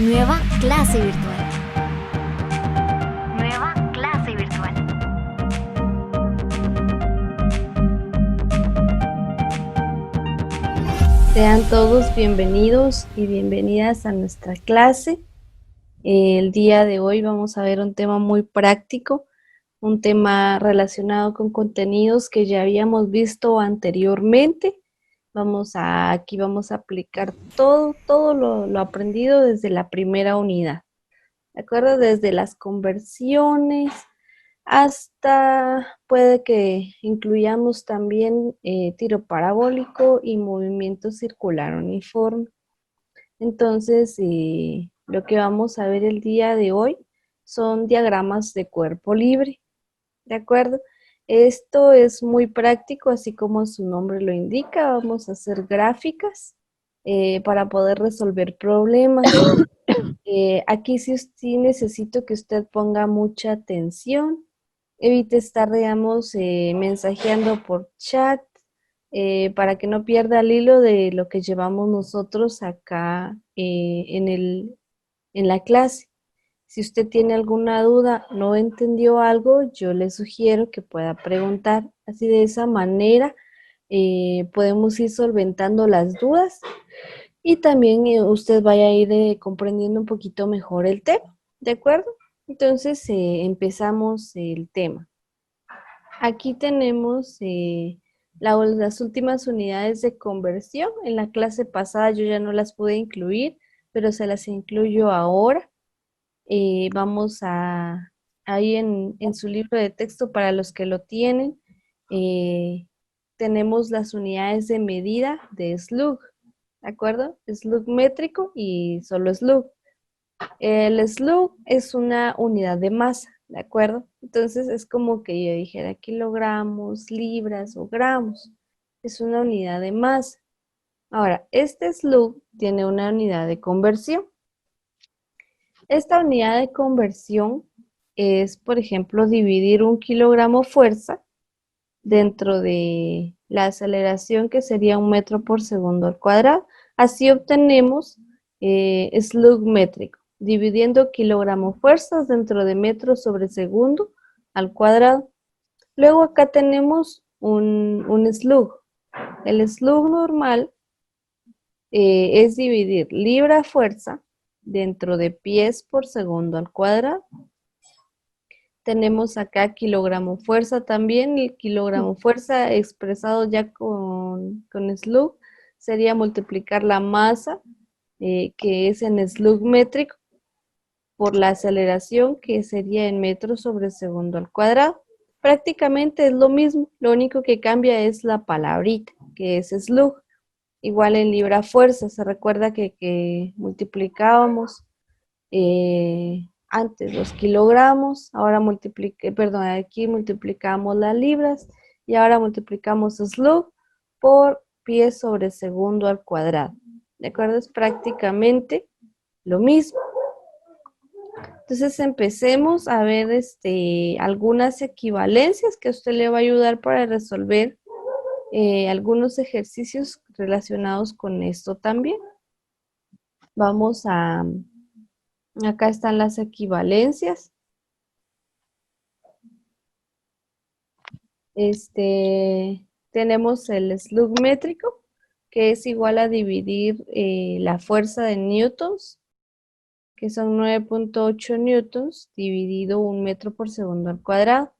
Nueva clase virtual. Nueva clase virtual. Sean todos bienvenidos y bienvenidas a nuestra clase. El día de hoy vamos a ver un tema muy práctico, un tema relacionado con contenidos que ya habíamos visto anteriormente. Aquí vamos a aplicar todo lo aprendido desde la primera unidad. ¿De acuerdo? Desde las conversiones hasta puede que incluyamos también tiro parabólico y movimiento circular uniforme. Entonces, lo que vamos a ver el día de hoy son diagramas de cuerpo libre, ¿de acuerdo? Esto es muy práctico, así como su nombre lo indica. Vamos a hacer gráficas para poder resolver problemas. Aquí sí necesito que usted ponga mucha atención. Evite estar, digamos, mensajeando por chat para que no pierda el hilo de lo que llevamos nosotros acá en la clase. Si usted tiene alguna duda, no entendió algo, yo le sugiero que pueda preguntar. Así de esa manera podemos ir solventando las dudas y también usted vaya a ir comprendiendo un poquito mejor el tema, ¿de acuerdo? Entonces empezamos el tema. Aquí tenemos las últimas unidades de conversión. En la clase pasada yo ya no las pude incluir, pero se las incluyo ahora. Ahí en su libro de texto para los que lo tienen, tenemos las unidades de medida de slug, ¿de acuerdo? Slug métrico y solo slug. El slug es una unidad de masa, ¿de acuerdo? Entonces es como que yo dijera kilogramos, libras o gramos. Es una unidad de masa. Ahora, este slug tiene una unidad de conversión. Esta unidad de conversión es, por ejemplo, dividir 1 kilogramo fuerza dentro de la aceleración que sería 1 metro por segundo al cuadrado. Así obtenemos slug métrico, dividiendo kilogramo fuerzas dentro de metros sobre segundo al cuadrado. Luego acá tenemos un slug. El slug normal es dividir libra fuerza dentro de pies por segundo al cuadrado. Tenemos acá kilogramo fuerza también. El kilogramo fuerza expresado ya con slug sería multiplicar la masa que es en slug métrico por la aceleración que sería en metros sobre segundo al cuadrado. Prácticamente es lo mismo, lo único que cambia es la palabrita, que es slug. Igual en libra fuerza, se recuerda que multiplicábamos antes los kilogramos, ahora aquí multiplicamos las libras y ahora multiplicamos slug por pies sobre segundo al cuadrado. ¿De acuerdo? Es prácticamente lo mismo. Entonces empecemos a ver algunas equivalencias que a usted le va a ayudar para resolver algunos ejercicios relacionados con esto también. Acá están las equivalencias. Tenemos el slug métrico, que es igual a dividir la fuerza de newtons, que son 9.8 newtons, dividido 1 metro por segundo al cuadrado.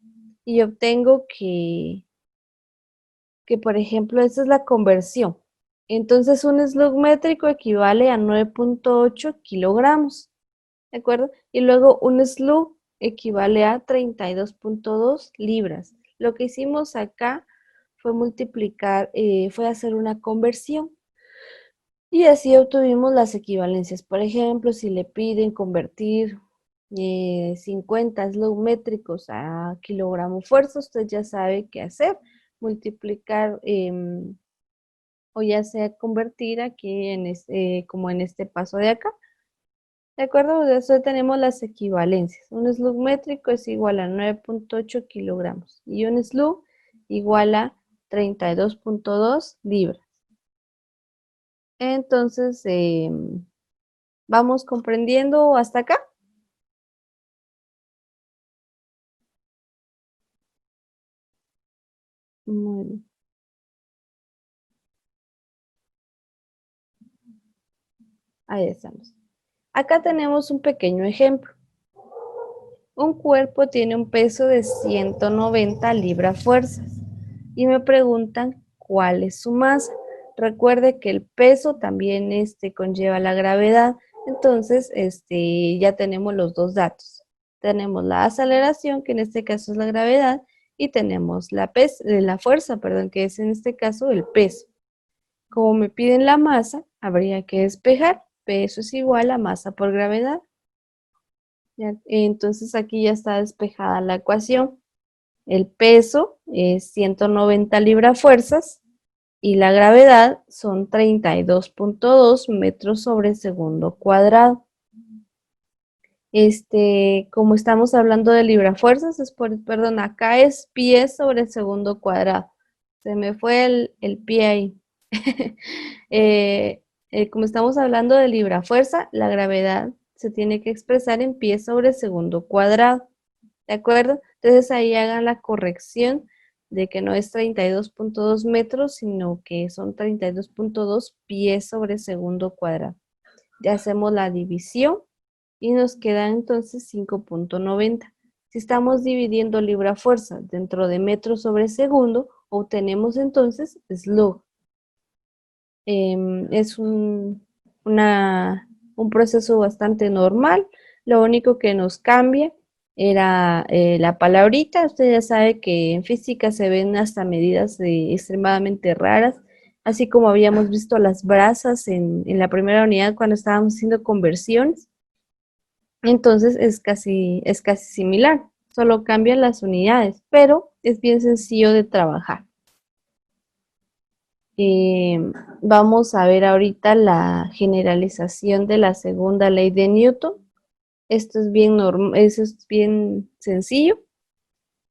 Y obtengo que, por ejemplo, esta es la conversión. Entonces, un slug métrico equivale a 9.8 kilogramos, ¿de acuerdo? Y luego un slug equivale a 32.2 libras. Lo que hicimos acá fue fue hacer una conversión. Y así obtuvimos las equivalencias. Por ejemplo, si le piden convertir 50 slug métricos a kilogramo fuerza, usted ya sabe qué hacer. Multiplicar o ya sea convertir aquí como en este paso de acá. ¿De acuerdo? De eso tenemos las equivalencias. Un slug métrico es igual a 9.8 kilogramos y un slug igual a 32.2 libras. Entonces, ¿Vamos comprendiendo hasta acá? Muy bien. Ahí estamos. Acá tenemos un pequeño ejemplo. Un cuerpo tiene un peso de 190 libra-fuerzas y me preguntan cuál es su masa. Recuerde que el peso también conlleva la gravedad, entonces ya tenemos los dos datos. Tenemos la aceleración, que en este caso es la gravedad, y tenemos la fuerza, perdón, que es en este caso el peso. Como me piden la masa, habría que despejar. Peso es igual a masa por gravedad. Ya, entonces aquí ya está despejada la ecuación. El peso es 190 libra-fuerzas y la gravedad son 32.2 metros sobre segundo cuadrado. Como estamos hablando de libra-fuerzas, perdón, acá es pies sobre segundo cuadrado. Se me fue el pie ahí. Como estamos hablando de libra-fuerza, la gravedad se tiene que expresar en pies sobre segundo cuadrado. ¿De acuerdo? Entonces ahí hagan la corrección de que no es 32.2 metros, sino que son 32.2 pies sobre segundo cuadrado. Ya hacemos la división y nos queda entonces 5.90. Si estamos dividiendo libra fuerza dentro de metros sobre segundo, obtenemos entonces slug. Es un proceso bastante normal. Lo único que nos cambia era la palabrita. Usted ya sabe que en física se ven hasta medidas extremadamente raras, así como habíamos visto las brazas en la primera unidad cuando estábamos haciendo conversiones. Entonces es casi similar, solo cambian las unidades, pero es bien sencillo de trabajar. Eh, Vamos a ver ahorita la generalización de la segunda ley de Newton. Esto es eso es bien sencillo.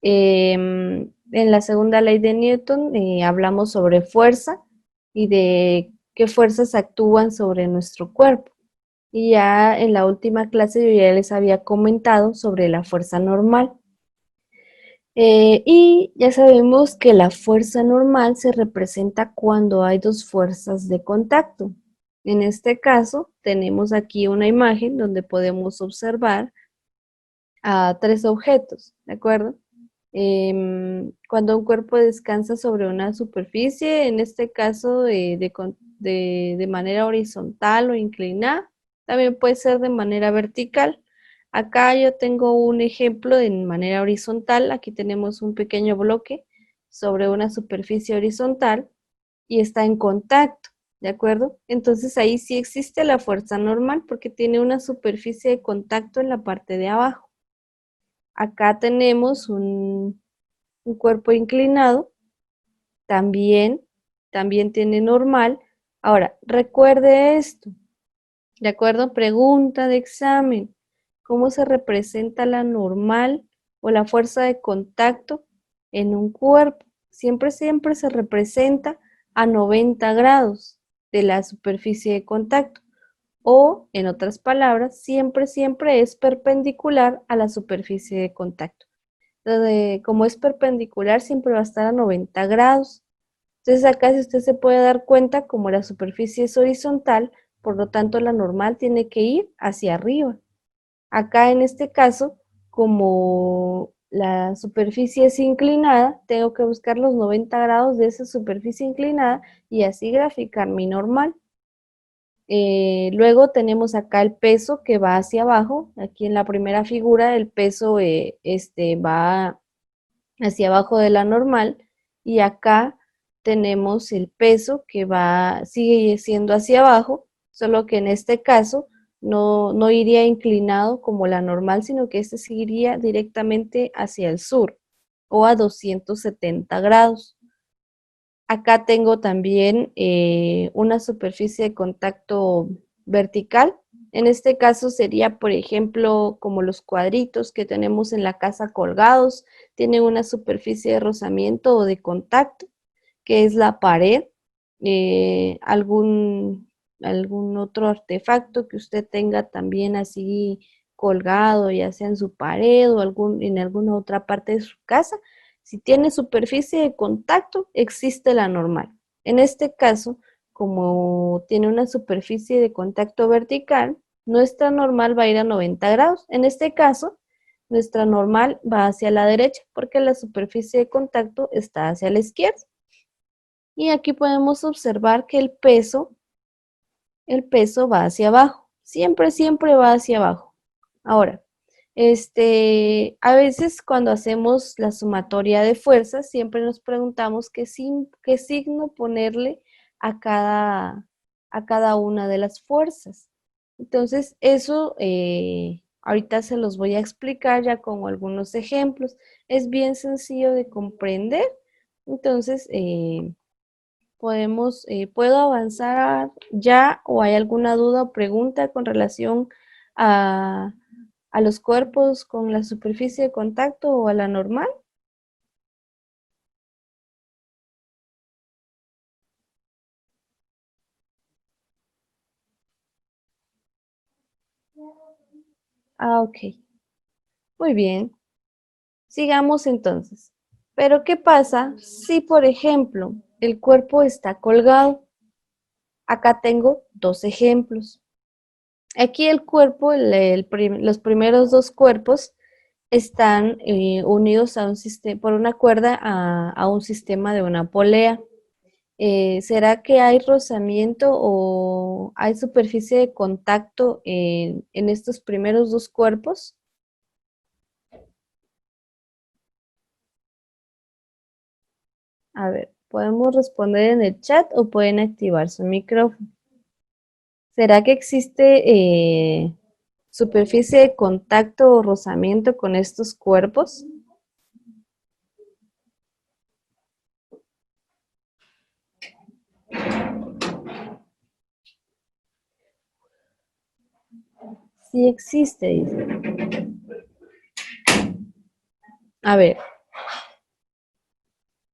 En la segunda ley de Newton hablamos sobre fuerza y de qué fuerzas actúan sobre nuestro cuerpo. Y ya en la última clase yo ya les había comentado sobre la fuerza normal. Y ya sabemos que la fuerza normal se representa cuando hay dos fuerzas de contacto. En este caso, tenemos aquí una imagen donde podemos observar a tres objetos, ¿de acuerdo? Cuando un cuerpo descansa sobre una superficie, en este caso de manera horizontal o inclinada, también puede ser de manera vertical. Acá yo tengo un ejemplo de manera horizontal. Aquí tenemos un pequeño bloque sobre una superficie horizontal y está en contacto, ¿de acuerdo? Entonces ahí sí existe la fuerza normal porque tiene una superficie de contacto en la parte de abajo. Acá tenemos un cuerpo inclinado, también tiene normal. Ahora, recuerde esto, ¿de acuerdo? Pregunta de examen. ¿Cómo se representa la normal o la fuerza de contacto en un cuerpo? Siempre se representa a 90 grados de la superficie de contacto. O, en otras palabras, siempre es perpendicular a la superficie de contacto. Entonces, como es perpendicular, siempre va a estar a 90 grados. Entonces acá si usted se puede dar cuenta, como la superficie es horizontal, por lo tanto la normal tiene que ir hacia arriba. Acá en este caso, como la superficie es inclinada, tengo que buscar los 90 grados de esa superficie inclinada y así graficar mi normal. Luego tenemos acá el peso que va hacia abajo. Aquí en la primera figura el peso va hacia abajo de la normal y acá tenemos el peso que sigue siendo hacia abajo, solo que en este caso no iría inclinado como la normal, sino que este seguiría directamente hacia el sur o a 270 grados. Acá tengo también una superficie de contacto vertical. En este caso sería, por ejemplo, como los cuadritos que tenemos en la casa colgados, tienen una superficie de rozamiento o de contacto, que es la pared. algún otro artefacto que usted tenga también así colgado, ya sea en su pared o en alguna otra parte de su casa. Si tiene superficie de contacto, existe la normal. En este caso, como tiene una superficie de contacto vertical, nuestra normal va a ir a 90 grados. En este caso, nuestra normal va hacia la derecha porque la superficie de contacto está hacia la izquierda. Y aquí podemos observar que el peso va hacia abajo. Siempre, siempre va hacia abajo. Ahora, a veces cuando hacemos la sumatoria de fuerzas, siempre nos preguntamos qué signo ponerle a cada una de las fuerzas. Entonces, eso ahorita se los voy a explicar ya con algunos ejemplos. Es bien sencillo de comprender. Entonces, ¿puedo avanzar ya o hay alguna duda o pregunta con relación a, a los cuerpos con la superficie de contacto o a la normal? Ah, ok. Muy bien. Sigamos entonces. Pero ¿qué pasa si, por ejemplo, el cuerpo está colgado? Acá tengo dos ejemplos. Aquí el cuerpo, los primeros dos cuerpos están unidos por una cuerda a un sistema de una polea. ¿Será que hay rozamiento o hay superficie de contacto en estos primeros dos cuerpos? A ver, podemos responder en el chat o pueden activar su micrófono. ¿Será que existe superficie de contacto o rozamiento con estos cuerpos? Sí existe, dice. A ver,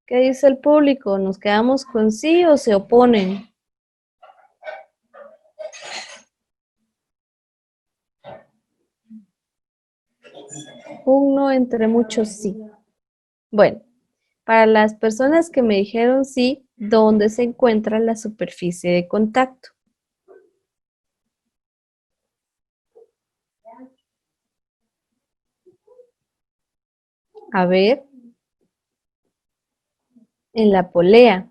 ¿qué dice el público? ¿Nos quedamos con sí o se oponen? Uno entre muchos sí. Bueno, para las personas que me dijeron sí, ¿dónde se encuentra la superficie de contacto? A ver, en la polea.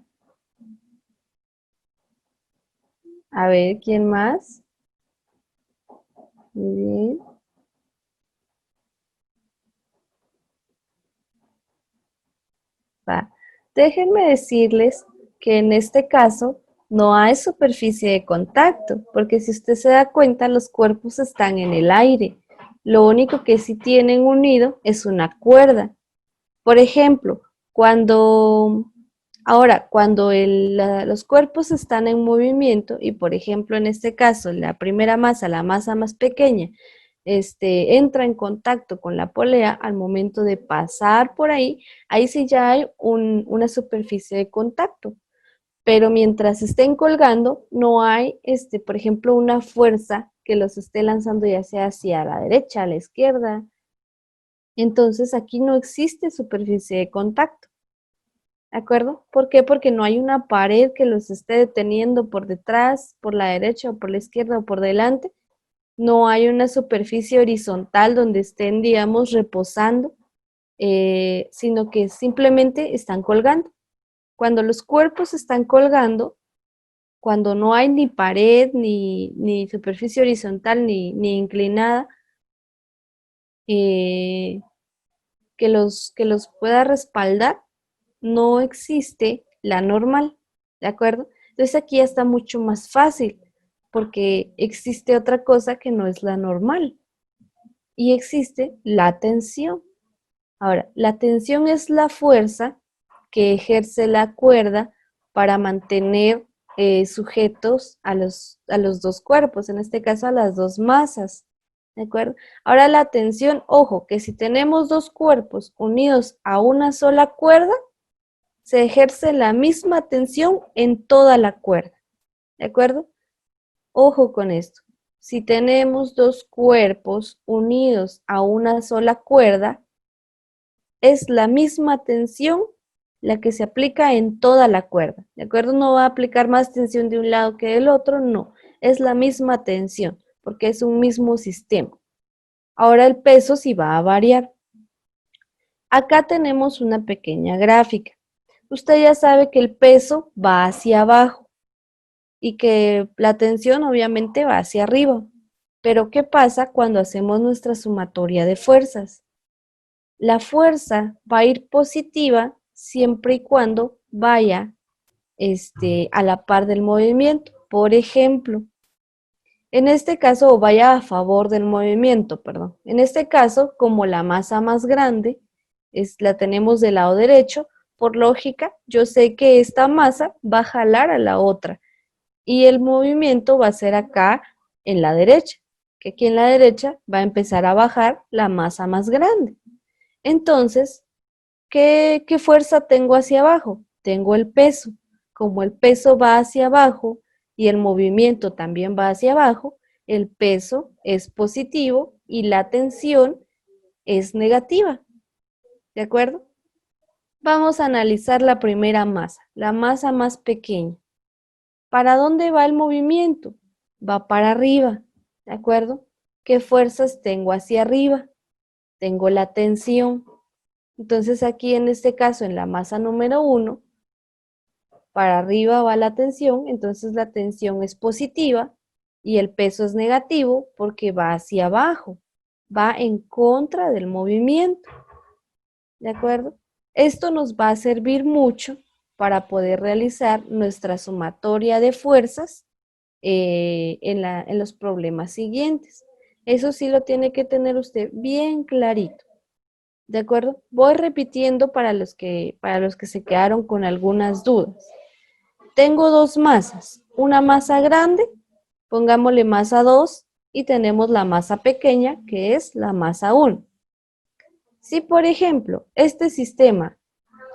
A ver, ¿quién más? Muy bien. Va. Déjenme decirles que en este caso no hay superficie de contacto, porque si usted se da cuenta, los cuerpos están en el aire. Lo único que sí tienen unido es una cuerda. Por ejemplo, cuando los cuerpos están en movimiento y, por ejemplo, en este caso, la primera masa, la masa más pequeña, entra en contacto con la polea al momento de pasar por ahí sí ya hay una superficie de contacto. Pero mientras estén colgando, no hay, por ejemplo, una fuerza que los esté lanzando ya sea hacia la derecha, a la izquierda. Entonces aquí no existe superficie de contacto. ¿De acuerdo? ¿Por qué? Porque no hay una pared que los esté deteniendo por detrás, por la derecha o por la izquierda o por delante. No hay una superficie horizontal donde estén, digamos, reposando, sino que simplemente están colgando. Cuando los cuerpos están colgando, cuando no hay ni pared, ni superficie horizontal, ni inclinada, eh, que los pueda respaldar, no existe la normal, ¿de acuerdo? Entonces aquí ya está mucho más fácil, porque existe otra cosa que no es la normal, y existe la tensión. Ahora, la tensión es la fuerza que ejerce la cuerda para mantener sujetos a los dos cuerpos, en este caso a las dos masas, ¿de acuerdo? Ahora la tensión, ojo, que si tenemos dos cuerpos unidos a una sola cuerda, se ejerce la misma tensión en toda la cuerda, ¿de acuerdo? Ojo con esto. Si tenemos dos cuerpos unidos a una sola cuerda, es la misma tensión la que se aplica en toda la cuerda. ¿De acuerdo? No va a aplicar más tensión de un lado que del otro, no. Es la misma tensión, porque es un mismo sistema. Ahora el peso sí va a variar. Acá tenemos una pequeña gráfica. Usted ya sabe que el peso va hacia abajo y que la tensión obviamente va hacia arriba. Pero ¿qué pasa cuando hacemos nuestra sumatoria de fuerzas? La fuerza va a ir positiva siempre y cuando vaya a la par del movimiento. Por ejemplo, en este caso, o vaya a favor del movimiento, perdón. En este caso, como la masa más grande la tenemos del lado derecho, por lógica, yo sé que esta masa va a jalar a la otra y el movimiento va a ser acá en la derecha, que aquí en la derecha va a empezar a bajar la masa más grande. Entonces, ¿qué fuerza tengo hacia abajo? Tengo el peso. Como el peso va hacia abajo y el movimiento también va hacia abajo, el peso es positivo y la tensión es negativa. ¿De acuerdo? Vamos a analizar la primera masa, la masa más pequeña. ¿Para dónde va el movimiento? Va para arriba. ¿De acuerdo? ¿Qué fuerzas tengo hacia arriba? Tengo la tensión. Entonces aquí en este caso, en la masa número 1, para arriba va la tensión, entonces la tensión es positiva y el peso es negativo porque va hacia abajo, va en contra del movimiento, ¿de acuerdo? Esto nos va a servir mucho para poder realizar nuestra sumatoria de fuerzas en los problemas siguientes. Eso sí lo tiene que tener usted bien clarito. ¿De acuerdo? Voy repitiendo para los que se quedaron con algunas dudas. Tengo dos masas, una masa grande, pongámosle masa 2 y tenemos la masa pequeña que es la masa 1. Si por ejemplo este sistema,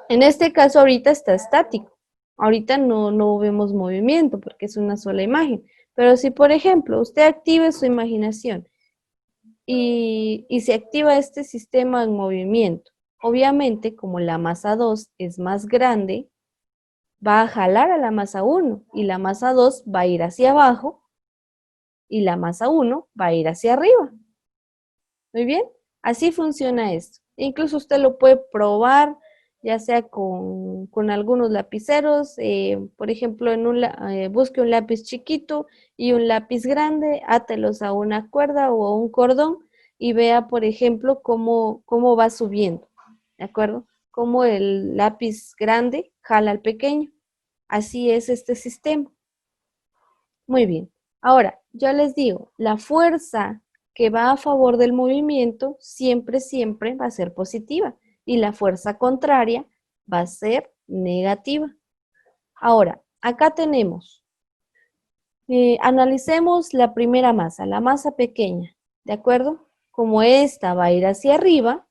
en este caso ahorita está estático, ahorita no vemos movimiento porque es una sola imagen, pero si por ejemplo usted active su imaginación y se activa este sistema en movimiento. Obviamente, como la masa 2 es más grande, va a jalar a la masa 1 y la masa 2 va a ir hacia abajo y la masa 1 va a ir hacia arriba. Muy bien, así funciona esto. Incluso usted lo puede probar, ya sea con algunos lapiceros, por ejemplo, busque un lápiz chiquito y un lápiz grande, átelos a una cuerda o a un cordón y vea, por ejemplo, cómo va subiendo, ¿de acuerdo? Cómo el lápiz grande jala al pequeño. Así es este sistema. Muy bien. Ahora, yo les digo, la fuerza que va a favor del movimiento siempre va a ser positiva y la fuerza contraria va a ser negativa. Ahora, acá tenemos, analicemos la primera masa, la masa pequeña, ¿de acuerdo? Como esta va a ir hacia arriba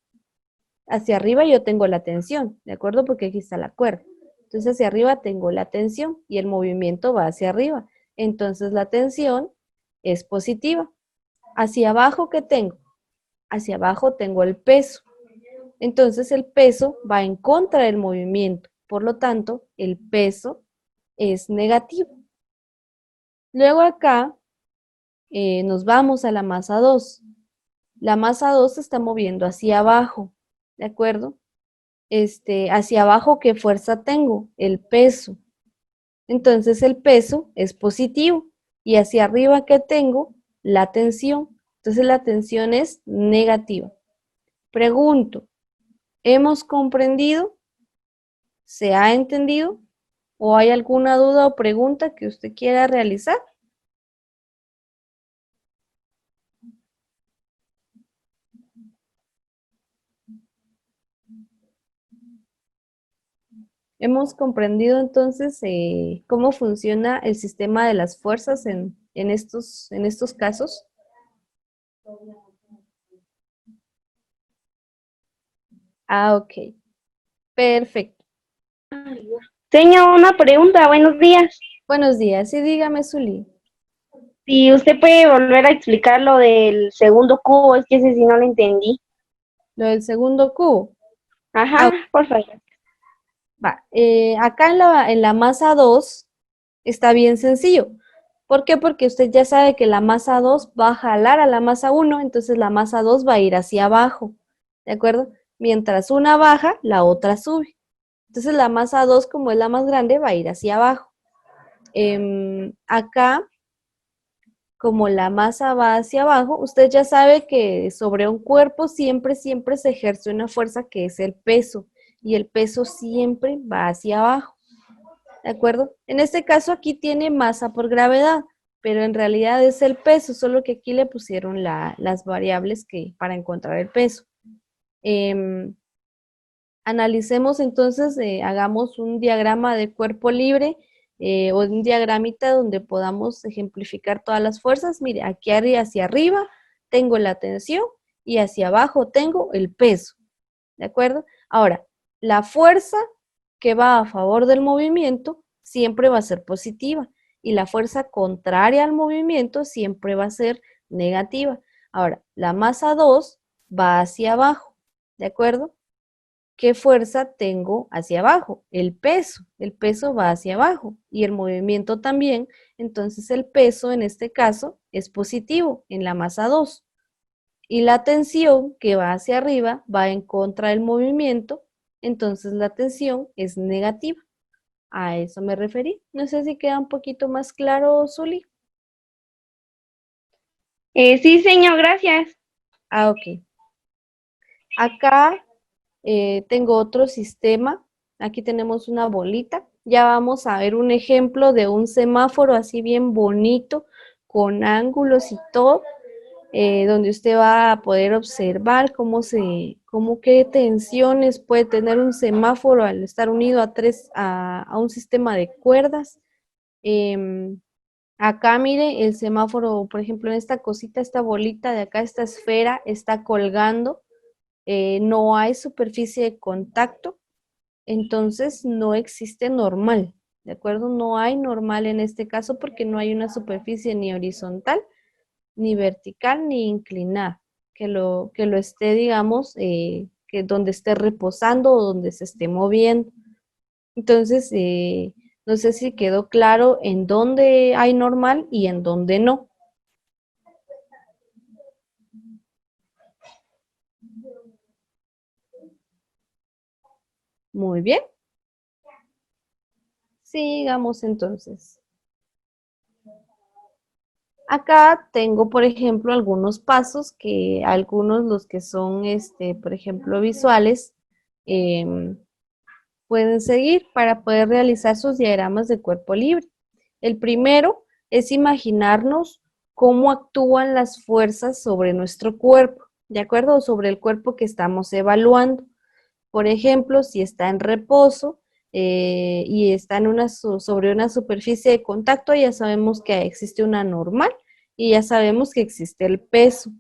yo tengo la tensión, ¿de acuerdo? Porque aquí está la cuerda. Entonces hacia arriba tengo la tensión y el movimiento va hacia arriba. Entonces la tensión es positiva. Hacia abajo, ¿qué tengo? Hacia abajo tengo el peso. Entonces el peso va en contra del movimiento. Por lo tanto, el peso es negativo. Luego acá nos vamos a la masa 2. La masa 2 se está moviendo hacia abajo, ¿de acuerdo? Hacia abajo, ¿qué fuerza tengo? El peso. Entonces el peso es positivo. Y hacia arriba, ¿qué tengo? La tensión. Entonces la tensión es negativa. Pregunto, ¿hemos comprendido? ¿Se ha entendido? ¿O hay alguna duda o pregunta que usted quiera realizar? Hemos comprendido entonces cómo funciona el sistema de las fuerzas en estos casos. Ah, ok. Perfecto. Tengo una pregunta, buenos días. Buenos días. Sí, dígame, Zuli. Si usted puede volver a explicar lo del segundo cubo, es que ese sí no lo entendí. Lo del segundo cubo. Ajá, Ah, por favor. va. Acá en la masa 2 está bien sencillo. ¿Por qué? Porque usted ya sabe que la masa 2 va a jalar a la masa 1, entonces la masa 2 va a ir hacia abajo, ¿de acuerdo? Mientras una baja, la otra sube. Entonces la masa 2, como es la más grande, va a ir hacia abajo. Acá, como la masa va hacia abajo, usted ya sabe que sobre un cuerpo siempre, siempre se ejerce una fuerza que es el peso, y el peso siempre va hacia abajo. ¿De acuerdo? En este caso aquí tiene masa por gravedad, pero en realidad es el peso, solo que aquí le pusieron las variables para encontrar el peso. Analicemos entonces, hagamos un diagrama de cuerpo libre o un diagramita donde podamos ejemplificar todas las fuerzas. Mire, aquí hacia arriba tengo la tensión y hacia abajo tengo el peso. ¿De acuerdo? Ahora, la fuerza que va a favor del movimiento siempre va a ser positiva y la fuerza contraria al movimiento siempre va a ser negativa. Ahora, la masa 2 va hacia abajo, ¿de acuerdo? ¿Qué fuerza tengo hacia abajo? El peso va hacia abajo y el movimiento también, entonces el peso en este caso es positivo en la masa 2. Y la tensión que va hacia arriba va en contra del movimiento, entonces la tensión es negativa. A eso me referí. No sé si queda un poquito más claro, Zuli. Sí, señor, gracias. Ah, ok. Acá tengo otro sistema. Aquí tenemos una bolita. Ya vamos a ver un ejemplo de un semáforo así bien bonito, con ángulos y todo. Donde usted va a poder observar cómo qué tensiones puede tener un semáforo al estar unido a un sistema de cuerdas. Em, Acá mire el semáforo, por ejemplo, en esta cosita, esta bolita de acá, esta esfera está colgando, no hay superficie de contacto, entonces no existe normal, ¿de acuerdo? No hay normal en este caso porque no hay una superficie ni horizontal ni vertical ni inclinada, que lo esté, digamos, que donde esté reposando o donde se esté moviendo. Entonces, no sé si quedó claro en dónde hay normal y en dónde no. Muy bien. Sigamos entonces. Acá tengo, por ejemplo, algunos pasos que algunos los que son, por ejemplo, visuales, em, pueden seguir para poder realizar sus diagramas de cuerpo libre. El primero es imaginarnos cómo actúan las fuerzas sobre nuestro cuerpo, ¿de acuerdo? O sobre el cuerpo que estamos evaluando. Por ejemplo, si está en reposo y está sobre una superficie de contacto, ya sabemos que existe una normal y ya sabemos que existe el peso.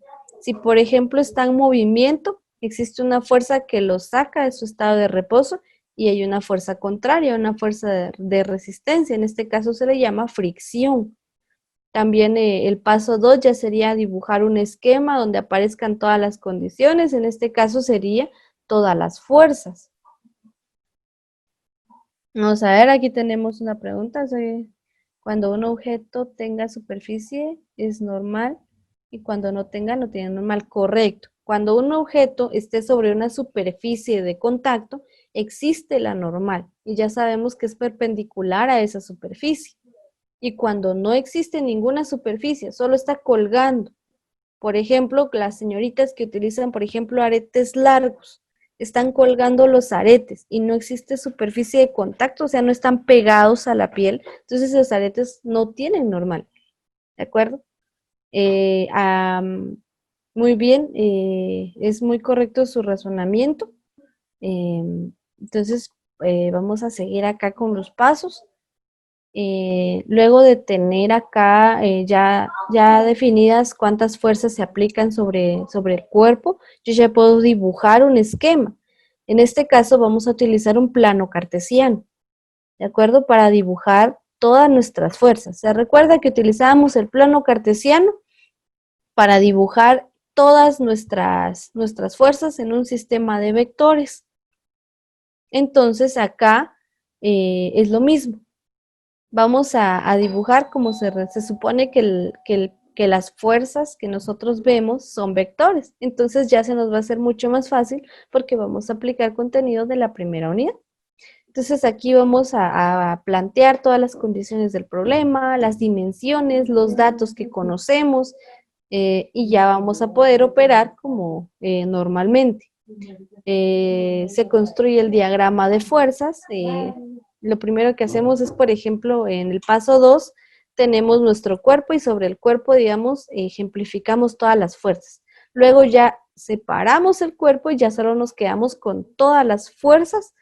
Si, por ejemplo, está en movimiento, existe una fuerza que lo saca de su estado de reposo y hay una fuerza contraria, una fuerza de resistencia. En este caso se le llama fricción. También el paso 2 ya sería dibujar un esquema donde aparezcan todas las condiciones. En este caso sería todas las fuerzas. Vamos a ver, aquí tenemos una pregunta. Cuando un objeto tenga superficie es normal y cuando no tenga no tiene normal. Correcto. Cuando un objeto esté sobre una superficie de contacto, existe la normal y ya sabemos que es perpendicular a esa superficie. Y cuando no existe ninguna superficie, solo está colgando. Por ejemplo, las señoritas que utilizan, por ejemplo, aretes largos, están colgando los aretes y no existe superficie de contacto, o sea, no están pegados a la piel, entonces los aretes no tienen normal, ¿de acuerdo? Eh, am, Muy bien, es muy correcto su razonamiento. Entonces, vamos a seguir acá con los pasos. Luego de tener acá ya definidas cuántas fuerzas se aplican sobre el cuerpo, yo ya puedo dibujar un esquema. En este caso vamos a utilizar un plano cartesiano, ¿de acuerdo? Para dibujar todas nuestras fuerzas. ¿Se recuerda que utilizábamos el plano cartesiano para dibujar todas nuestras fuerzas en un sistema de vectores? Entonces acá es lo mismo. Vamos a dibujar como se supone que las fuerzas que nosotros vemos son vectores. Entonces ya se nos va a hacer mucho más fácil porque vamos a aplicar contenido de la primera unidad. Entonces aquí vamos a plantear todas las condiciones del problema, las dimensiones, los datos que conocemos y ya vamos a poder operar como normalmente. Se construye el diagrama de fuerzas. Lo primero que hacemos es, por ejemplo, en el paso 2, tenemos nuestro cuerpo y sobre el cuerpo, digamos, ejemplificamos todas las fuerzas. Luego ya separamos el cuerpo y ya solo nos quedamos con todas las fuerzas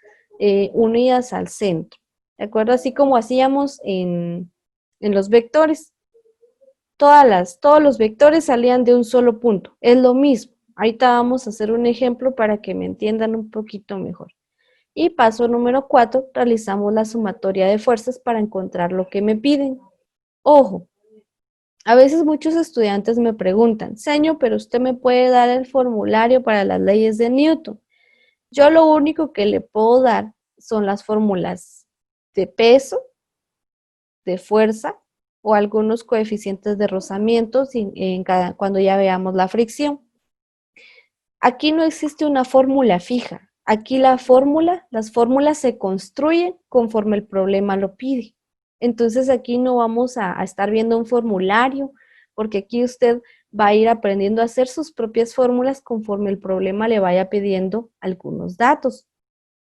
unidas al centro. ¿De acuerdo? Así como hacíamos en los vectores. Todos los vectores salían de un solo punto. Es lo mismo. Ahorita vamos a hacer un ejemplo para que me entiendan un poquito mejor. Y paso número 4, realizamos la sumatoria de fuerzas para encontrar lo que me piden. Ojo, a veces muchos estudiantes me preguntan, señor, pero usted me puede dar el formulario para las leyes de Newton. Yo lo único que le puedo dar son las fórmulas de peso, de fuerza o algunos coeficientes de rozamiento cuando ya veamos la fricción. Aquí no existe una fórmula fija. Aquí las fórmulas se construyen conforme el problema lo pide. Entonces aquí no vamos a estar viendo un formulario, porque aquí usted va a ir aprendiendo a hacer sus propias fórmulas conforme el problema le vaya pidiendo algunos datos.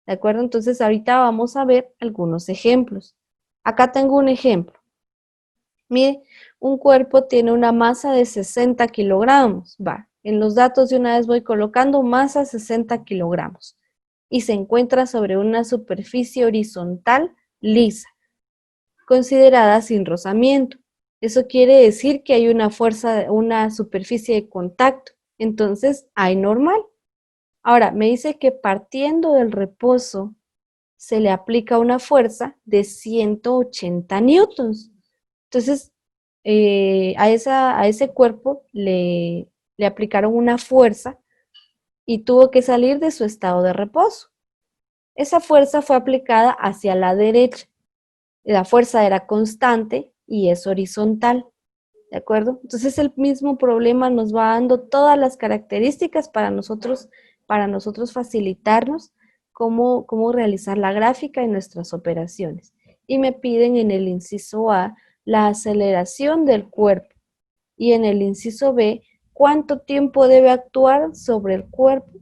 ¿De acuerdo? Entonces ahorita vamos a ver algunos ejemplos. Acá tengo un ejemplo. Mire, un cuerpo tiene una masa de 60 kilogramos. Va, en los datos de una vez voy colocando masa 60 kilogramos. Y se encuentra sobre una superficie horizontal lisa, considerada sin rozamiento. Eso quiere decir que hay una fuerza, una superficie de contacto. Entonces, hay normal. Ahora, me dice que partiendo del reposo, se le aplica una fuerza de 180 newtons. Entonces, a ese cuerpo le aplicaron una fuerza y tuvo que salir de su estado de reposo. Esa fuerza fue aplicada hacia la derecha. La fuerza era constante y es horizontal. ¿De acuerdo? Entonces el mismo problema nos va dando todas las características para nosotros facilitarnos cómo realizar la gráfica en nuestras operaciones. Y me piden en el inciso A la aceleración del cuerpo y en el inciso B cuánto tiempo debe actuar sobre el cuerpo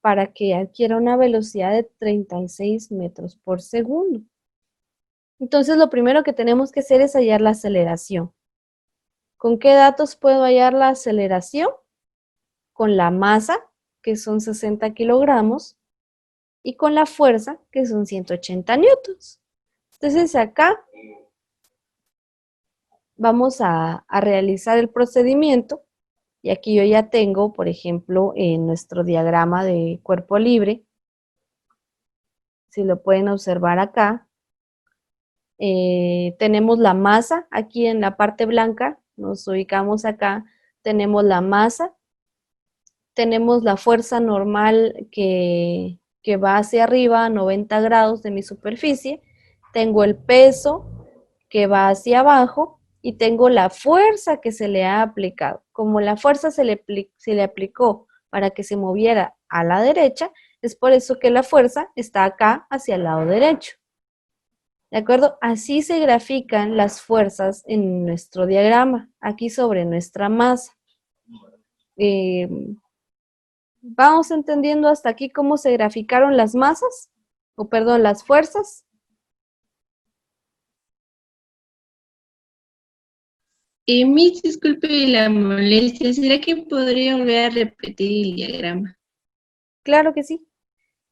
para que adquiera una velocidad de 36 metros por segundo. Entonces lo primero que tenemos que hacer es hallar la aceleración. ¿Con qué datos puedo hallar la aceleración? Con la masa, que son 60 kilogramos, y con la fuerza, que son 180 newtons. Entonces acá vamos a realizar el procedimiento, y aquí yo ya tengo, por ejemplo, en nuestro diagrama de cuerpo libre, si lo pueden observar acá, tenemos la masa aquí en la parte blanca, nos ubicamos acá, tenemos la masa, tenemos la fuerza normal que va hacia arriba a 90 grados de mi superficie, tengo el peso que va hacia abajo y tengo la fuerza que se le ha aplicado. Como la fuerza se le aplicó para que se moviera a la derecha, es por eso que la fuerza está acá hacia el lado derecho. ¿De acuerdo? Así se grafican las fuerzas en nuestro diagrama, aquí sobre nuestra masa. ¿Vamos entendiendo hasta aquí cómo se graficaron las masas? O perdón, las fuerzas. Miss, disculpe la molestia, ¿será que podría volver a repetir el diagrama? Claro que sí.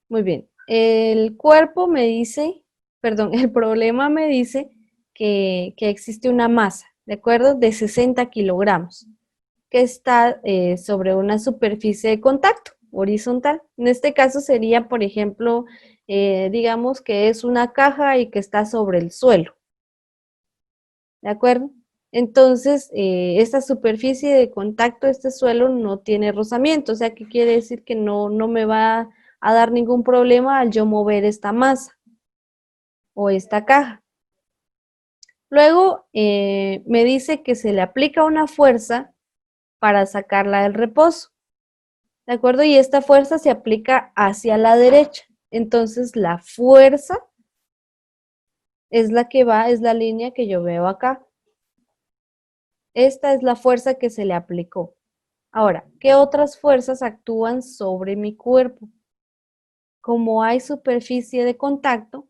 Muy bien. El cuerpo me dice, perdón, el problema me dice que existe una masa, ¿de acuerdo? De 60 kilogramos, que está sobre una superficie de contacto horizontal. En este caso sería, por ejemplo, digamos que es una caja y que está sobre el suelo, ¿de acuerdo? Entonces, esta superficie de contacto, este suelo no tiene rozamiento, o sea, que quiere decir que no me va a dar ningún problema al yo mover esta masa o esta caja. Luego, me dice que se le aplica una fuerza para sacarla del reposo, ¿de acuerdo? Y esta fuerza se aplica hacia la derecha. Entonces, la fuerza es la que va, es la línea que yo veo acá. Esta es la fuerza que se le aplicó. Ahora, ¿qué otras fuerzas actúan sobre mi cuerpo? Como hay superficie de contacto,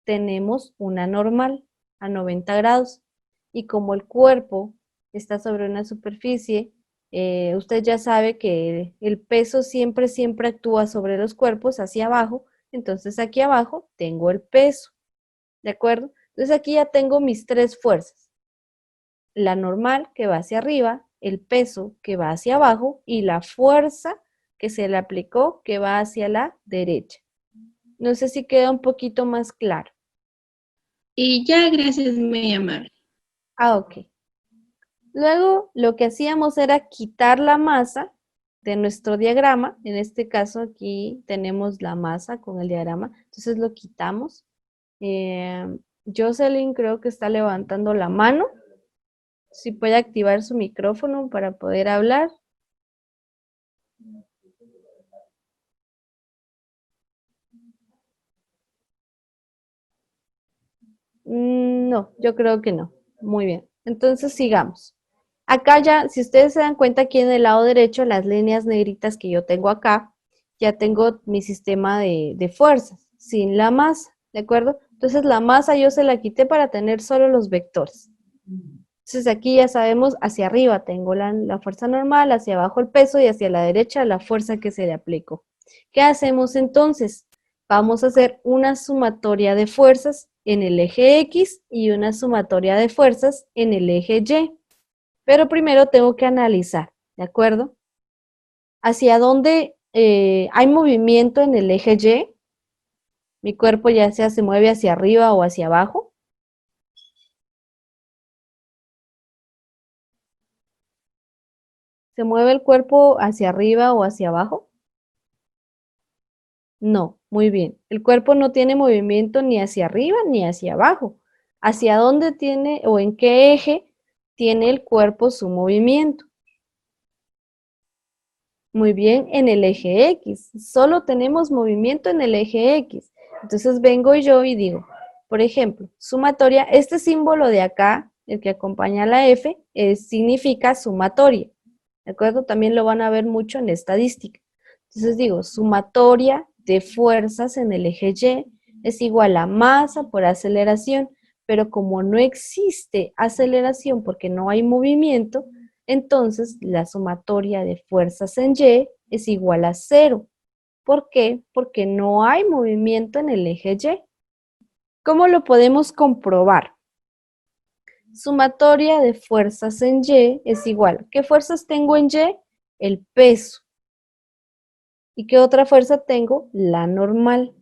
tenemos una normal a 90 grados. Y como el cuerpo está sobre una superficie, usted ya sabe que el peso siempre actúa sobre los cuerpos hacia abajo. Entonces aquí abajo tengo el peso, ¿de acuerdo? Entonces aquí ya tengo mis tres fuerzas. La normal que va hacia arriba, el peso que va hacia abajo y la fuerza que se le aplicó que va hacia la derecha. No sé si queda un poquito más claro. Y ya, gracias, muy amable. Ok. Luego lo que hacíamos era quitar la masa de nuestro diagrama. En este caso aquí tenemos la masa con el diagrama. Entonces lo quitamos. Jocelyn creo que está levantando la mano. Si puede activar su micrófono para poder hablar. No, yo creo que no. Muy bien. Entonces sigamos. Acá ya, si ustedes se dan cuenta aquí en el lado derecho, las líneas negritas que yo tengo acá, ya tengo mi sistema de fuerzas, sin la masa, ¿de acuerdo? Entonces la masa yo se la quité para tener solo los vectores. Entonces aquí ya sabemos, hacia arriba tengo la fuerza normal, hacia abajo el peso y hacia la derecha la fuerza que se le aplicó. ¿Qué hacemos entonces? Vamos a hacer una sumatoria de fuerzas en el eje X y una sumatoria de fuerzas en el eje Y. Pero primero tengo que analizar, ¿de acuerdo? ¿Hacia dónde hay movimiento en el eje Y? Mi cuerpo ya sea se mueve hacia arriba o hacia abajo. ¿Se mueve el cuerpo hacia arriba o hacia abajo? No, muy bien. El cuerpo no tiene movimiento ni hacia arriba ni hacia abajo. ¿Hacia dónde tiene o en qué eje tiene el cuerpo su movimiento? Muy bien, en el eje X. Solo tenemos movimiento en el eje X. Entonces vengo yo y digo, por ejemplo, sumatoria, este símbolo de acá, el que acompaña a la F, significa sumatoria. ¿De acuerdo? También lo van a ver mucho en estadística. Entonces digo, sumatoria de fuerzas en el eje Y es igual a masa por aceleración, pero como no existe aceleración porque no hay movimiento, entonces la sumatoria de fuerzas en Y es igual a 0. ¿Por qué? Porque no hay movimiento en el eje Y. ¿Cómo lo podemos comprobar? Sumatoria de fuerzas en Y es igual. ¿Qué fuerzas tengo en Y? El peso. ¿Y qué otra fuerza tengo? La normal.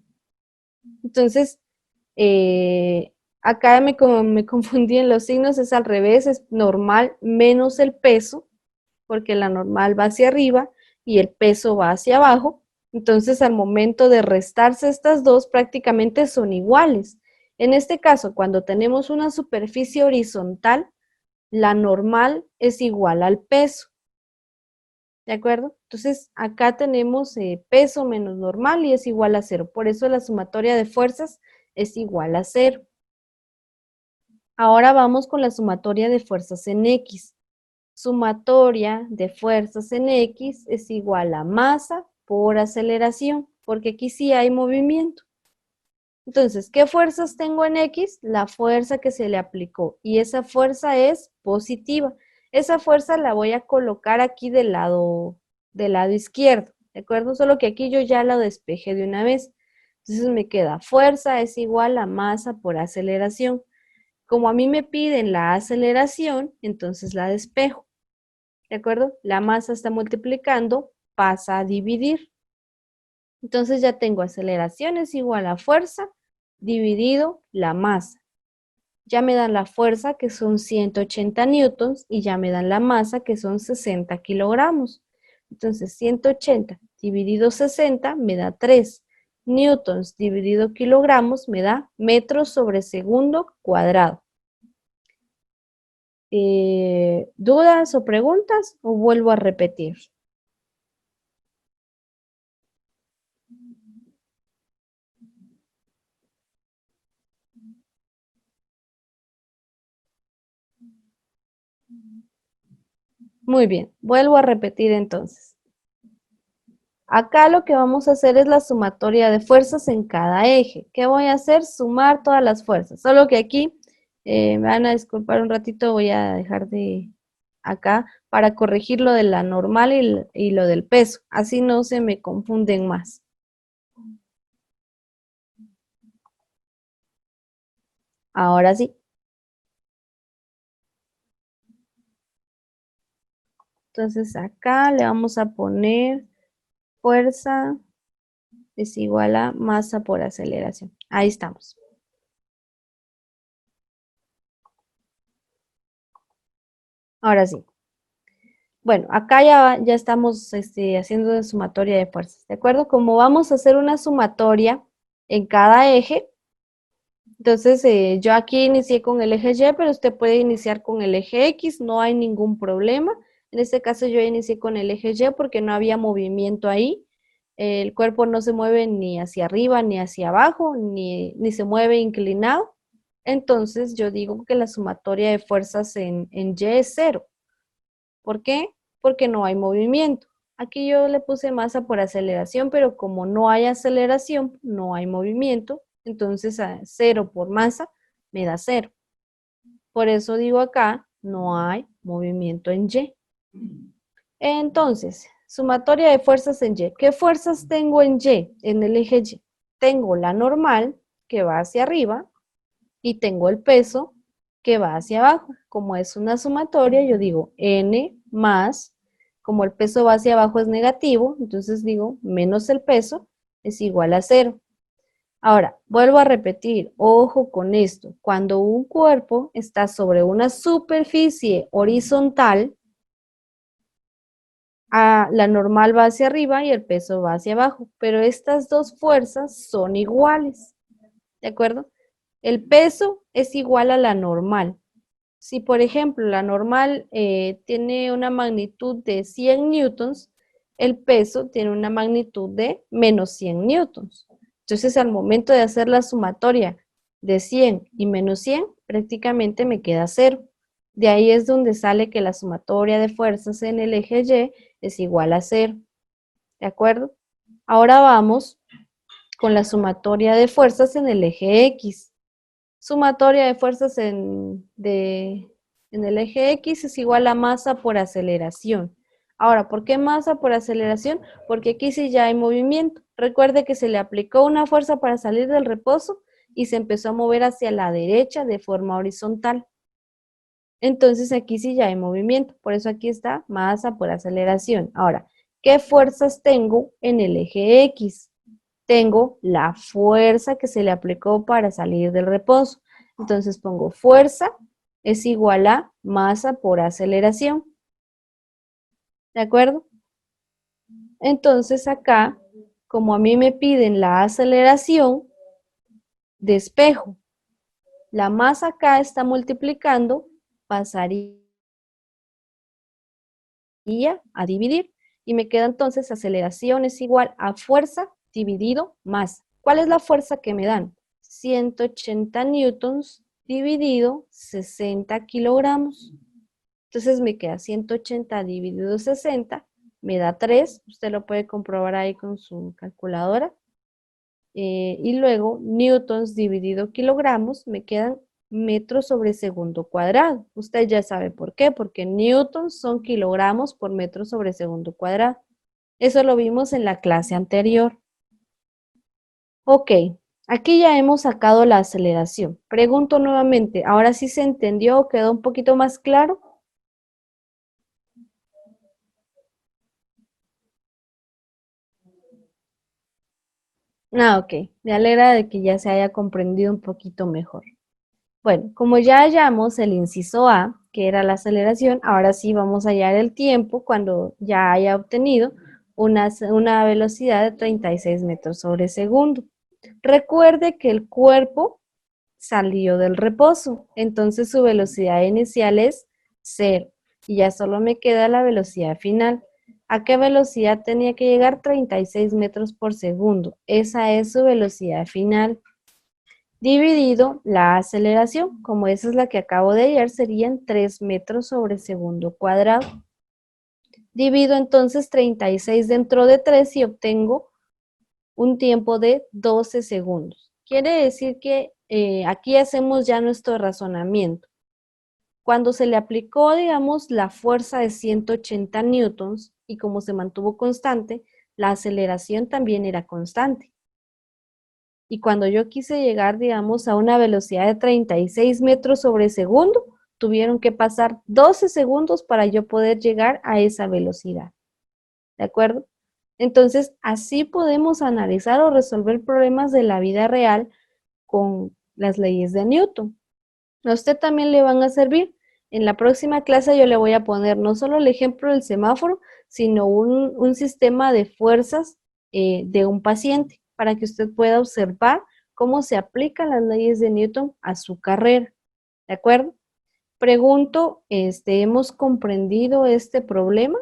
Entonces, acá me confundí en los signos, es al revés, es normal menos el peso, porque la normal va hacia arriba y el peso va hacia abajo. Entonces, al momento de restarse estas dos, prácticamente son iguales. En este caso, cuando tenemos una superficie horizontal, la normal es igual al peso. ¿De acuerdo? Entonces, acá tenemos peso menos normal y es igual a 0. Por eso la sumatoria de fuerzas es igual a 0. Ahora vamos con la sumatoria de fuerzas en X. Sumatoria de fuerzas en X es igual a masa por aceleración, porque aquí sí hay movimiento. Entonces, ¿qué fuerzas tengo en X? La fuerza que se le aplicó, y esa fuerza es positiva. Esa fuerza la voy a colocar aquí del lado izquierdo, ¿de acuerdo? Solo que aquí yo ya la despejé de una vez. Entonces me queda fuerza es igual a masa por aceleración. Como a mí me piden la aceleración, entonces la despejo, ¿de acuerdo? La masa está multiplicando, pasa a dividir. Entonces ya tengo aceleración es igual a fuerza dividido la masa. Ya me dan la fuerza, que son 180 newtons, y ya me dan la masa, que son 60 kilogramos. Entonces, 180 dividido 60 me da 3. Newtons dividido kilogramos me da metros sobre segundo cuadrado. ¿Dudas o preguntas? ¿O vuelvo a repetir? Muy bien, vuelvo a repetir entonces. Acá lo que vamos a hacer es la sumatoria de fuerzas en cada eje. ¿Qué voy a hacer? Sumar todas las fuerzas. Solo que aquí, me van a disculpar un ratito, voy a dejar de acá para corregir lo de la normal y lo del peso. Así no se me confunden más. Ahora sí. Entonces acá le vamos a poner fuerza es igual a masa por aceleración. Ahí estamos. Ahora sí. Bueno, acá ya estamos haciendo sumatoria de fuerzas, ¿de acuerdo? Como vamos a hacer una sumatoria en cada eje, entonces yo aquí inicié con el eje Y, pero usted puede iniciar con el eje X, no hay ningún problema. En este caso yo inicié con el eje Y porque no había movimiento ahí. El cuerpo no se mueve ni hacia arriba ni hacia abajo, ni se mueve inclinado. Entonces yo digo que la sumatoria de fuerzas en Y es 0. ¿Por qué? Porque no hay movimiento. Aquí yo le puse masa por aceleración, pero como no hay aceleración, no hay movimiento, entonces 0 por masa me da 0. Por eso digo acá, no hay movimiento en Y. Entonces, sumatoria de fuerzas en Y. ¿Qué fuerzas tengo en Y, en el eje Y? Tengo la normal, que va hacia arriba, y tengo el peso, que va hacia abajo. Como es una sumatoria, yo digo N más, como el peso va hacia abajo es negativo, entonces digo menos el peso es igual a 0. Ahora, vuelvo a repetir, ojo con esto, cuando un cuerpo está sobre una superficie horizontal, la normal va hacia arriba y el peso va hacia abajo, pero estas dos fuerzas son iguales, ¿de acuerdo? El peso es igual a la normal. Si, por ejemplo, la normal tiene una magnitud de 100 newtons, el peso tiene una magnitud de menos 100 newtons. Entonces, al momento de hacer la sumatoria de 100 y menos 100, prácticamente me queda 0. De ahí es donde sale que la sumatoria de fuerzas en el eje Y es igual a 0. ¿De acuerdo? Ahora vamos con la sumatoria de fuerzas en el eje X. Sumatoria de fuerzas en el eje X es igual a masa por aceleración. Ahora, ¿por qué masa por aceleración? Porque aquí sí ya hay movimiento. Recuerde que se le aplicó una fuerza para salir del reposo y se empezó a mover hacia la derecha de forma horizontal. Entonces aquí sí ya hay movimiento. Por eso aquí está masa por aceleración. Ahora, ¿qué fuerzas tengo en el eje X? Tengo la fuerza que se le aplicó para salir del reposo. Entonces pongo fuerza es igual a masa por aceleración. ¿De acuerdo? Entonces acá, como a mí me piden la aceleración, despejo. La masa acá está multiplicando, pasaría a dividir. Y me queda entonces aceleración es igual a fuerza dividido masa. ¿Cuál es la fuerza que me dan? 180 newtons dividido 60 kilogramos. Entonces me queda 180 dividido 60, me da 3. Usted lo puede comprobar ahí con su calculadora. Y luego newtons dividido kilogramos, me quedan metros sobre segundo cuadrado. Usted ya sabe por qué, porque newtons son kilogramos por metro sobre segundo cuadrado. Eso lo vimos en la clase anterior. Ok, aquí ya hemos sacado la aceleración. Pregunto nuevamente, ¿ahora sí se entendió o quedó un poquito más claro? Ok, me alegra de que ya se haya comprendido un poquito mejor. Bueno, como ya hallamos el inciso A, que era la aceleración, ahora sí vamos a hallar el tiempo cuando ya haya obtenido una velocidad de 36 metros sobre segundo. Recuerde que el cuerpo salió del reposo, entonces su velocidad inicial es 0 y ya solo me queda la velocidad final. ¿A qué velocidad tenía que llegar? 36 metros por segundo. Esa es su velocidad final. Dividido la aceleración, como esa es la que acabo de hallar, serían 3 metros sobre segundo cuadrado. Divido entonces 36 dentro de 3 y obtengo un tiempo de 12 segundos. Quiere decir que aquí hacemos ya nuestro razonamiento. Cuando se le aplicó, digamos, la fuerza de 180 newtons y como se mantuvo constante, la aceleración también era constante. Y cuando yo quise llegar, digamos, a una velocidad de 36 metros sobre segundo, tuvieron que pasar 12 segundos para yo poder llegar a esa velocidad. ¿De acuerdo? Entonces, así podemos analizar o resolver problemas de la vida real con las leyes de Newton. A usted también le van a servir. En la próxima clase yo le voy a poner no solo el ejemplo del semáforo, sino un sistema de fuerzas de un paciente para que usted pueda observar cómo se aplican las leyes de Newton a su carrera. ¿De acuerdo? Pregunto, ¿hemos comprendido este problema?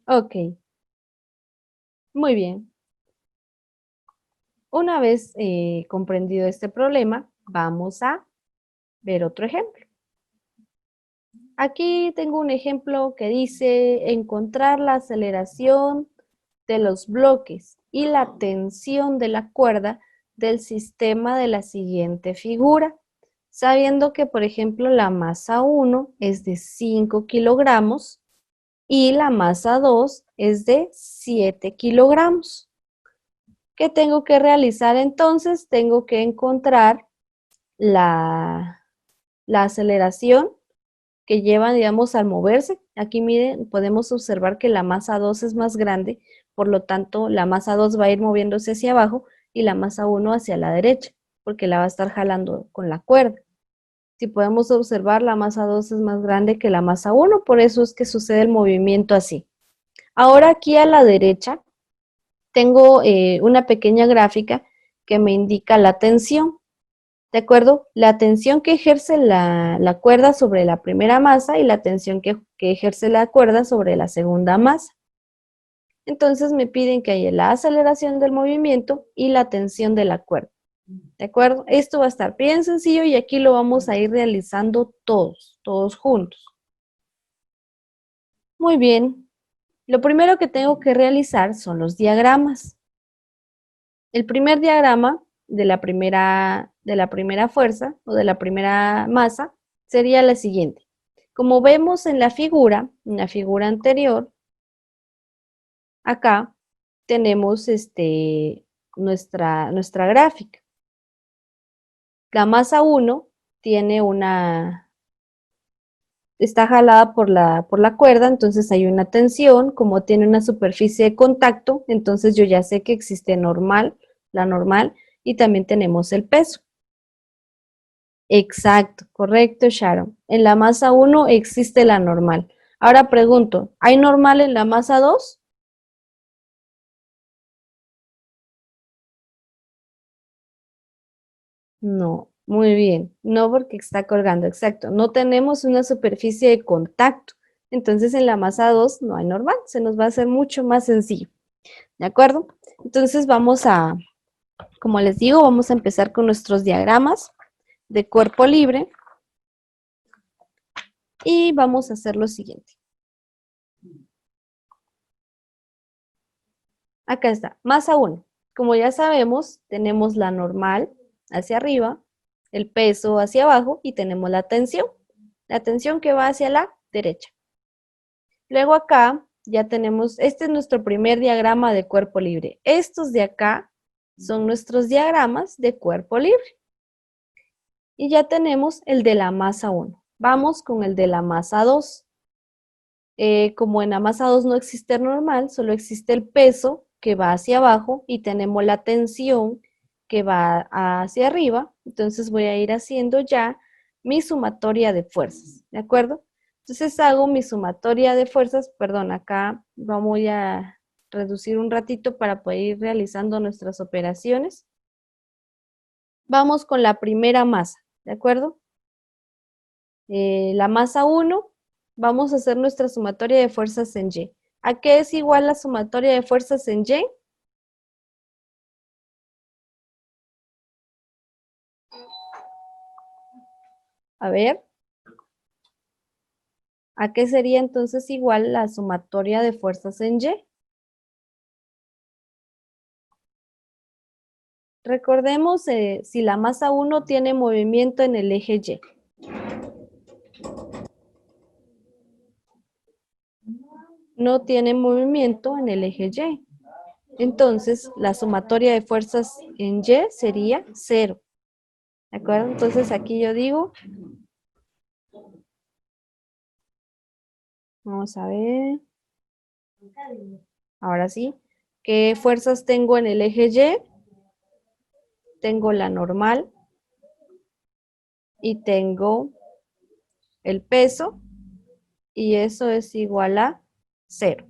Ok, muy bien. Una vez comprendido este problema, vamos a ver otro ejemplo. Aquí tengo un ejemplo que dice encontrar la aceleración de los bloques y la tensión de la cuerda del sistema de la siguiente figura, sabiendo que, por ejemplo, la masa 1 es de 5 kilogramos y la masa 2 es de 7 kilogramos. ¿Qué tengo que realizar entonces? Tengo que encontrar la aceleración que llevan, digamos, al moverse. Aquí miren, podemos observar que la masa 2 es más grande, por lo tanto, la masa 2 va a ir moviéndose hacia abajo y la masa 1 hacia la derecha, porque la va a estar jalando con la cuerda. Si podemos observar, la masa 2 es más grande que la masa 1, por eso es que sucede el movimiento así. Ahora aquí a la derecha tengo una pequeña gráfica que me indica la tensión. ¿De acuerdo? La tensión que ejerce la cuerda sobre la primera masa y la tensión que ejerce la cuerda sobre la segunda masa. Entonces me piden que haya la aceleración del movimiento y la tensión de la cuerda. ¿De acuerdo? Esto va a estar bien sencillo y aquí lo vamos a ir realizando todos juntos. Muy bien. Lo primero que tengo que realizar son los diagramas. El primer diagrama de la primera fuerza o de la primera masa sería la siguiente. Como vemos en la figura anterior, acá tenemos nuestra gráfica. La masa 1 tiene está jalada por la cuerda, entonces hay una tensión, como tiene una superficie de contacto, entonces yo ya sé que existe la normal, y también tenemos el peso. Exacto, correcto, Sharon. En la masa 1 existe la normal. Ahora pregunto, ¿hay normal en la masa 2? No, muy bien. No porque está colgando, exacto. No tenemos una superficie de contacto. Entonces en la masa 2 no hay normal. Se nos va a hacer mucho más sencillo. ¿De acuerdo? Entonces como les digo, vamos a empezar con nuestros diagramas de cuerpo libre. Y vamos a hacer lo siguiente. Acá está, masa 1. Como ya sabemos, tenemos la normal hacia arriba, el peso hacia abajo y tenemos la tensión. La tensión que va hacia la derecha. Luego acá ya tenemos, este es nuestro primer diagrama de cuerpo libre. Estos de acá son nuestros diagramas de cuerpo libre. Y ya tenemos el de la masa 1. Vamos con el de la masa 2. Como en la masa 2 no existe normal, solo existe el peso que va hacia abajo y tenemos la tensión que va hacia arriba. Entonces voy a ir haciendo ya mi sumatoria de fuerzas, ¿de acuerdo? Entonces hago mi sumatoria de fuerzas, perdón, acá vamos a reducir un ratito para poder ir realizando nuestras operaciones. Vamos con la primera masa, ¿de acuerdo? La masa 1, vamos a hacer nuestra sumatoria de fuerzas en Y. ¿A qué es igual la sumatoria de fuerzas en Y? A ver, ¿a qué sería entonces igual la sumatoria de fuerzas en Y? Recordemos si la masa 1 tiene movimiento en el eje Y. No tiene movimiento en el eje Y. Entonces, la sumatoria de fuerzas en Y sería 0. ¿De acuerdo? Entonces, aquí yo digo, vamos a ver, ahora sí, ¿qué fuerzas tengo en el eje Y? Tengo la normal y tengo el peso y eso es igual a 0.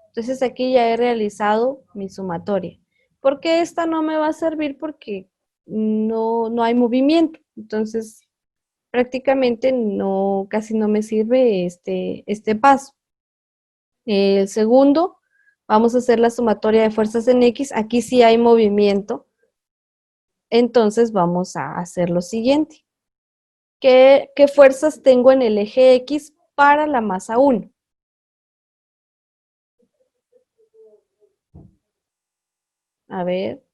Entonces aquí ya he realizado mi sumatoria. ¿Por qué esta no me va a servir? Porque no hay movimiento. Entonces prácticamente casi no me sirve este paso. El segundo, vamos a hacer la sumatoria de fuerzas en X. Aquí sí hay movimiento. Entonces vamos a hacer lo siguiente. ¿Qué fuerzas tengo en el eje X para la masa 1? A ver.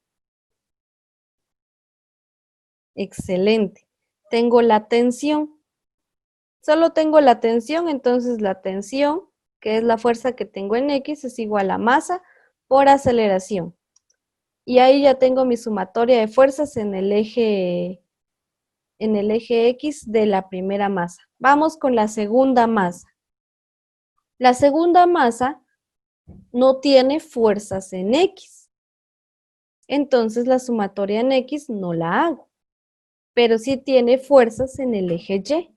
Excelente. Tengo la tensión. Solo tengo la tensión, entonces la tensión, que es la fuerza que tengo en X, es igual a masa por aceleración. Y ahí ya tengo mi sumatoria de fuerzas en el eje X de la primera masa. Vamos con la segunda masa. La segunda masa no tiene fuerzas en X. Entonces la sumatoria en X no la hago. Pero sí tiene fuerzas en el eje Y.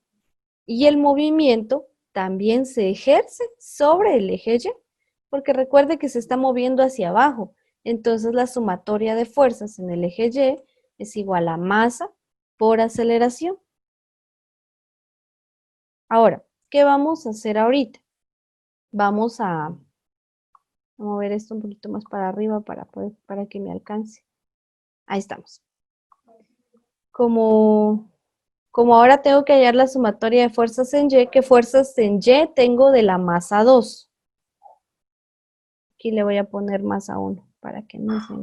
Y el movimiento también se ejerce sobre el eje Y, porque recuerde que se está moviendo hacia abajo. Entonces la sumatoria de fuerzas en el eje Y es igual a masa por aceleración. Ahora, ¿qué vamos a hacer ahorita? Vamos a mover esto un poquito más para arriba para que me alcance. Ahí estamos. Como ahora tengo que hallar la sumatoria de fuerzas en Y, ¿qué fuerzas en Y tengo de la masa 2? Aquí le voy a poner masa 1 para que no se...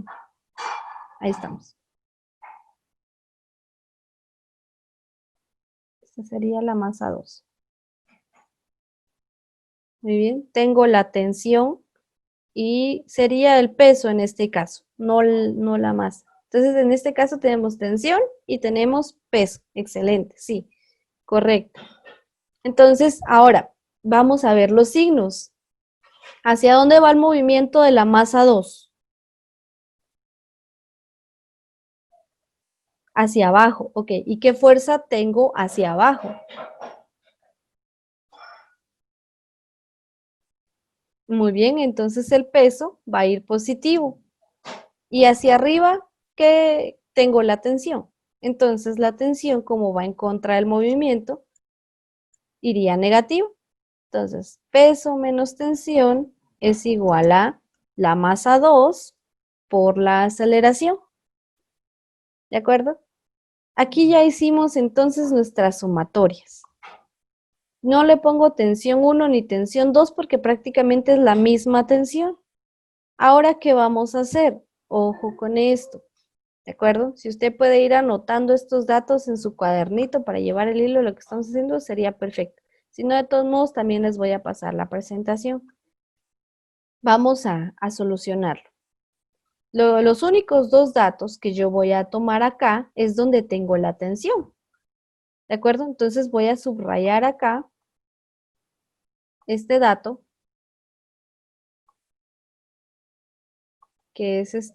Ahí estamos. Esta sería la masa 2. Muy bien. Tengo la tensión y sería el peso en este caso, no la masa. Entonces, en este caso tenemos tensión y tenemos peso. Excelente, sí, correcto. Entonces, ahora vamos a ver los signos. ¿Hacia dónde va el movimiento de la masa 2? Hacia abajo, ok. ¿Y qué fuerza tengo hacia abajo? Muy bien, entonces el peso va a ir positivo. Y hacia arriba, ¿qué tengo? La tensión. Entonces la tensión, como va en contra del movimiento, iría negativo. Entonces, peso menos tensión es igual a la masa 2 por la aceleración. ¿De acuerdo? Aquí ya hicimos entonces nuestras sumatorias. No le pongo tensión 1 ni tensión 2 porque prácticamente es la misma tensión. Ahora, ¿qué vamos a hacer? Ojo con esto, ¿de acuerdo? Si usted puede ir anotando estos datos en su cuadernito para llevar el hilo de lo que estamos haciendo, sería perfecto. Si no, de todos modos, también les voy a pasar la presentación. Vamos a solucionarlo. Los únicos dos datos que yo voy a tomar acá es donde tengo la tensión, ¿de acuerdo? Entonces voy a subrayar acá este dato que es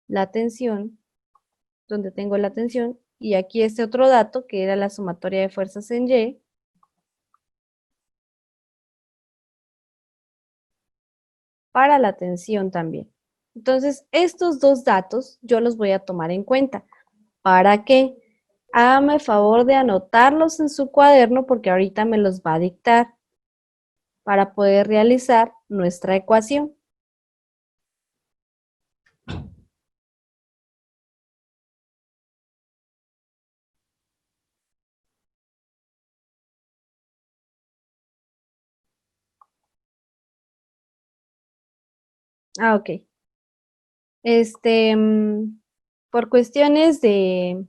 la tensión, donde tengo la tensión, y aquí este otro dato, que era la sumatoria de fuerzas en Y, para la tensión también. Entonces, estos dos datos yo los voy a tomar en cuenta. ¿Para qué? Hágame el favor de anotarlos en su cuaderno porque ahorita me los va a dictar para poder realizar nuestra ecuación. Ok. Por cuestiones de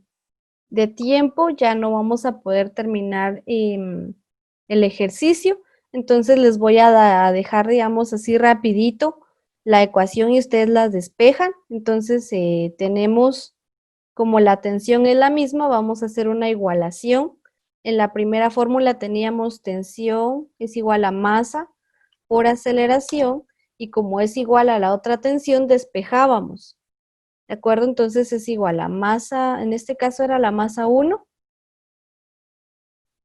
tiempo ya no vamos a poder terminar el ejercicio, entonces les voy a dejar, digamos así rapidito la ecuación y ustedes las despejan. Entonces tenemos, como la tensión es la misma, vamos a hacer una igualación. En la primera fórmula teníamos tensión es igual a masa por aceleración, y como es igual a la otra tensión, despejábamos. ¿De acuerdo? Entonces es igual a masa, en este caso era la masa 1.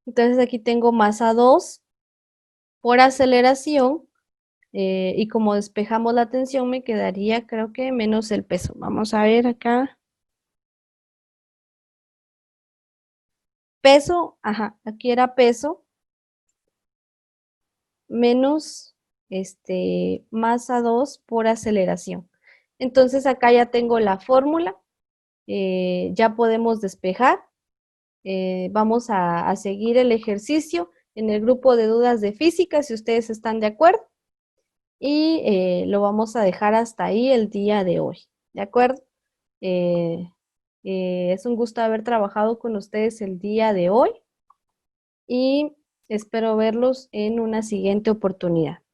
Entonces aquí tengo masa 2 por aceleración, y como despejamos la tensión me quedaría, creo que menos el peso. Vamos a ver acá. Peso, ajá, aquí era peso menos masa 2 por aceleración. Entonces acá ya tengo la fórmula, ya podemos despejar. Vamos a seguir el ejercicio en el grupo de dudas de física, si ustedes están de acuerdo, y lo vamos a dejar hasta ahí el día de hoy, ¿de acuerdo? Es un gusto haber trabajado con ustedes el día de hoy y espero verlos en una siguiente oportunidad.